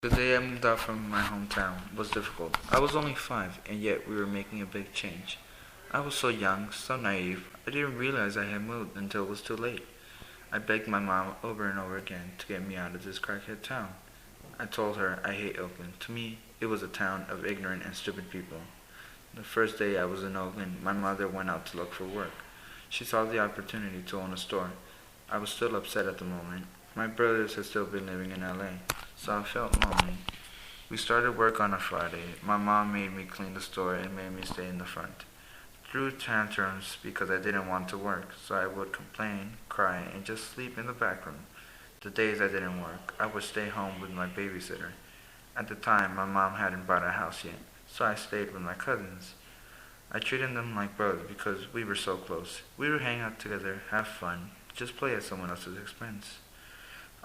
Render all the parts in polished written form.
The day I moved out from my hometown was difficult. I was only 5, and yet we were making a big change. I was so young, so naive, I didn't realize I had moved until it was too late. I begged my mom over and over again to get me out of this crackhead town. I told her I hate Oakland. To me, it was a town of ignorant and stupid people. The first day I was in Oakland, my mother went out to look for work. She saw the opportunity to own a store. I was still upset at the moment. My brothers had still been living in LA, so I felt lonely. We started work on a Friday. My mom made me clean the store and made me stay in the front. Threw tantrums because I didn't want to work, so I would complain, cry, and just sleep in the back room. The days I didn't work, I would stay home with my babysitter. At the time, my mom hadn't bought a house yet, so I stayed with my cousins. I treated them like brothers because we were so close. We would hang out together, have fun, just play at someone else's expense.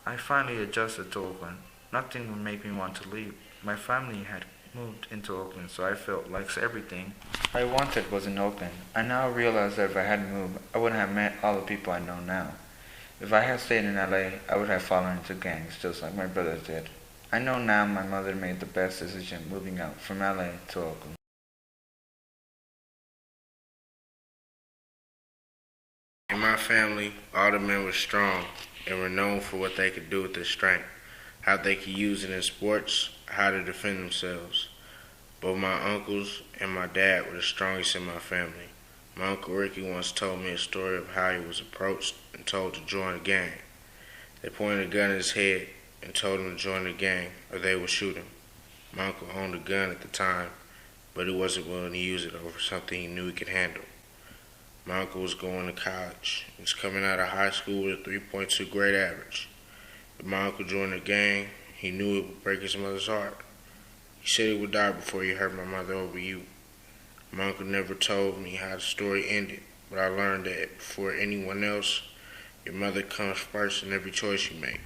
I finally adjusted to Oakland. Nothing would make me want to leave. My family had moved into Oakland, so I felt like everything I wanted was in Oakland. I now realize that if I hadn't moved, I wouldn't have met all the people I know now. If I had stayed in LA, I would have fallen into gangs just like my brothers did. I know now my mother made the best decision moving out from LA to Oakland. In my family, all the men were strong and were known for what they could do with their strength, how they could use it in sports, how to defend themselves. Both my uncles and my dad were the strongest in my family. My Uncle Ricky once told me a story of how he was approached and told to join a gang. They pointed a gun at his head and told him to join the gang or they would shoot him. My uncle owned a gun at the time, but he wasn't willing to use it over something he knew he could handle. My uncle was going to college. He was coming out of high school with a 3.2 grade average. If my uncle joined the gang, he knew it would break his mother's heart. He said he would die before he hurt my mother over you. My uncle never told me how the story ended, but I learned that before anyone else, your mother comes first in every choice you make.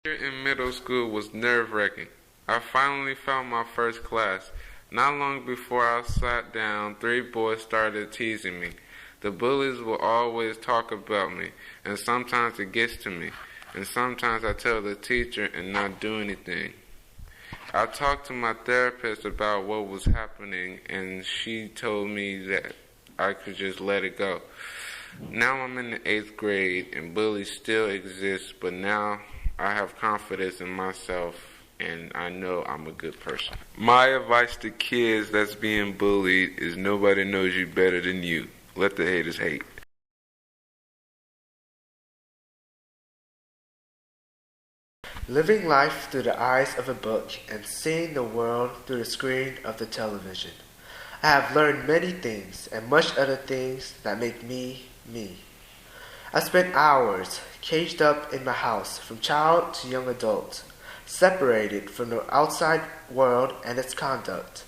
In middle school was nerve-wracking. I finally found my first class. Not long before I sat down, 3 boys started teasing me. The bullies will always talk about me, and sometimes it gets to me, and sometimes I tell the teacher and not do anything. I talked to my therapist about what was happening, and she told me that I could just let it go. Now I'm in the 8th grade, and bullies still exist, but now I have confidence in myself, and I know I'm a good person. My advice to kids that's being bullied is nobody knows you better than you. Let the haters hate. Living life through the eyes of a book and seeing the world through the screen of the television. I have learned many things and much other things that make me, me. I spent hours caged up in my house from child to young adult, separated from the outside world and its conduct.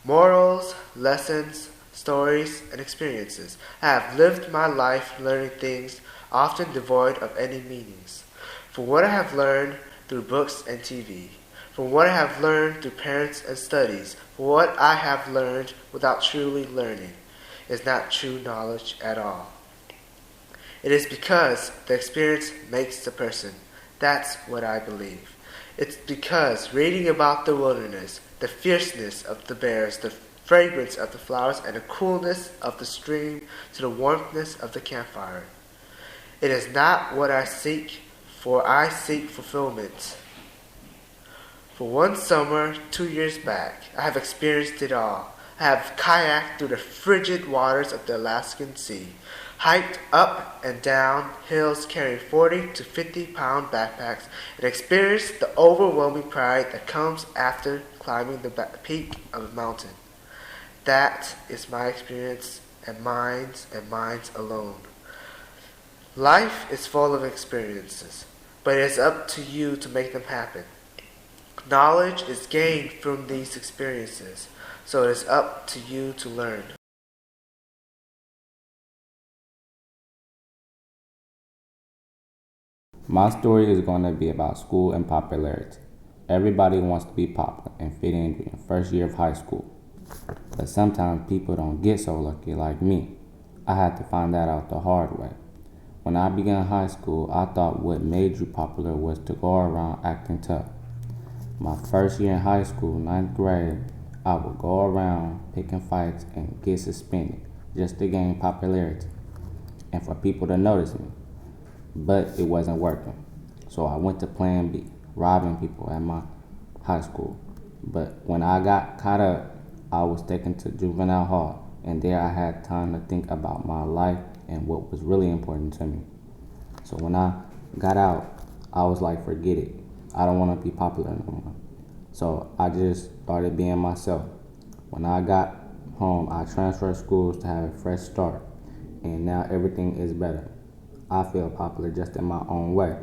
Morals, lessons, stories, and experiences. I have lived my life learning things often devoid of any meanings. From what I have learned through books and TV, from what I have learned through parents and studies, from what I have learned without truly learning, is not true knowledge at all. It is because the experience makes the person. That's what I believe. It's because reading about the wilderness, the fierceness of the bears, the fragrance of the flowers, and the coolness of the stream to the warmthness of the campfire. It is not what I seek, for I seek fulfillment. For one summer, 2 years back, I have experienced it all. I have kayaked through the frigid waters of the Alaskan Sea, hiked up and down hills carrying 40 to 50-pound backpacks, and experienced the overwhelming pride that comes after climbing the peak of a mountain. That is my experience and mine's alone. Life is full of experiences, but it is up to you to make them happen. Knowledge is gained from these experiences, so it is up to you to learn. My story is going to be about school and popularity. Everybody wants to be popular and fit in during the first year of high school. But sometimes people don't get so lucky like me. I had to find that out the hard way. When I began high school, I thought what made you popular was to go around acting tough. My first year in high school, ninth grade, I would go around picking fights and get suspended just to gain popularity and for people to notice me. But it wasn't working. So I went to plan B, robbing people at my high school. But when I got caught up, I was taken to juvenile hall, and there I had time to think about my life and what was really important to me. So when I got out, I was like, forget it. I don't want to be popular no more. So I just started being myself. When I got home, I transferred schools to have a fresh start, and now everything is better. I feel popular just in my own way.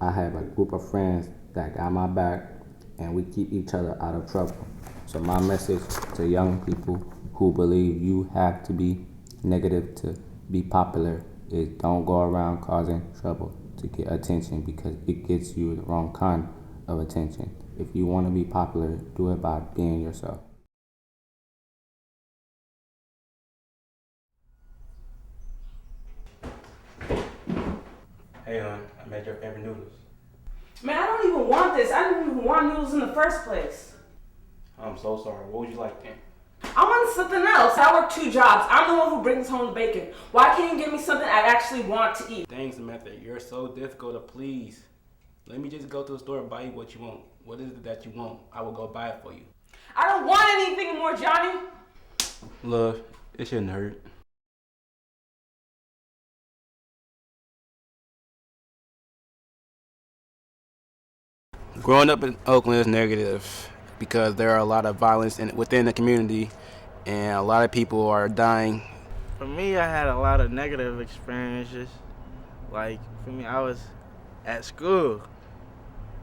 I have a group of friends that got my back, and we keep each other out of trouble. So my message to young people who believe you have to be negative to be popular is don't go around causing trouble to get attention, because it gets you the wrong kind of attention. If you want to be popular, do it by being yourself. Hey, hon, I made your favorite noodles. Man, I don't even want this. I didn't even want noodles in the first place. I'm so sorry. What would you like then? I want something else. I work 2 jobs. I'm the one who brings home the bacon. Why can't you give me something I actually want to eat? Dang, Samantha, you're so difficult to please. Let me just go to the store and buy you what you want. What is it that you want? I will go buy it for you. I don't want anything more, Johnny. Love, it shouldn't hurt. Growing up in Oakland is negative because there are a lot of violence within the community, and a lot of people are dying. For me, I had a lot of negative experiences. Like, for me, I was at school,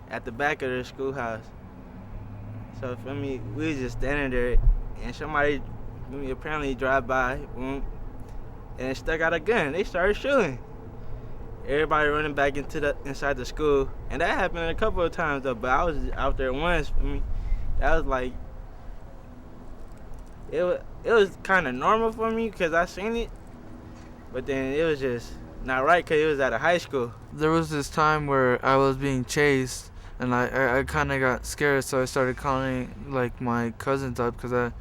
at the back of the schoolhouse. So for me, we was just standing there, and somebody apparently drive by, boom, and stuck out a gun. They started shooting. Everybody running back inside the school, and that happened a couple of times though. But I was out there once. For me, that was like it was kind of normal for me because I seen it, but then it was just not right because it was at a high school. There was this time where I was being chased, and I kind of got scared, so I started calling like my cousins up because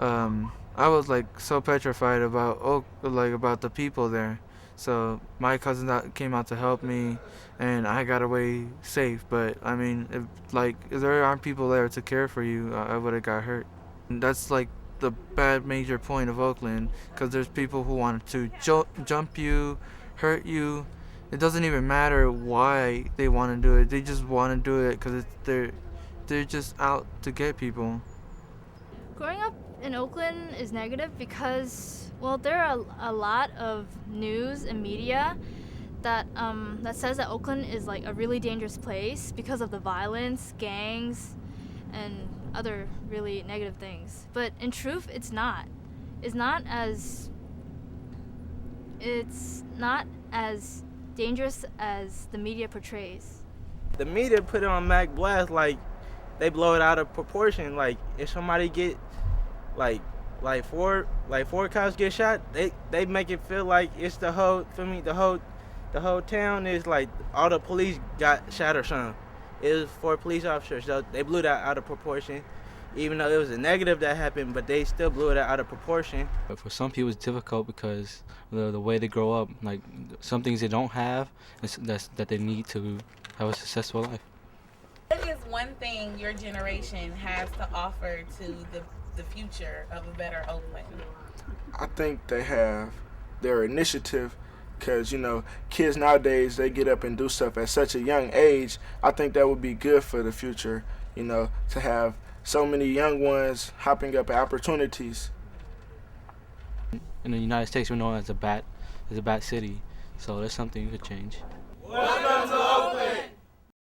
I was like so petrified about about the people there. So my cousin came out to help me, and I got away safe. But I mean, if there aren't people there to care for you, I would have got hurt. And that's like the bad major point of Oakland, because there's people who want to jump you, hurt you. It doesn't even matter why they want to do it. They just want to do it because they're just out to get people. Growing up in Oakland is negative because, well, there are a lot of news and media that says that Oakland is like a really dangerous place because of the violence, gangs, and other really negative things. But in truth, it's not. It's not as dangerous as the media portrays. The media put it on Mac Blast like they blow it out of proportion. Like if somebody get like four cops get shot, they make it feel like it's the whole the whole town is like all the police got shot or something. It was 4 police officers, so they blew that out of proportion. Even though it was a negative that happened, but they still blew it out of proportion. But for some people, it's difficult because the way they grow up, like some things they don't have, that they need to have a successful life. What is one thing your generation has to offer to the future of a better Oakland? I think they have their initiative, because, kids nowadays, they get up and do stuff at such a young age. I think that would be good for the future, to have so many young ones hopping up at opportunities. In the United States, we're known as a bat city, so that's something you could change. Wow.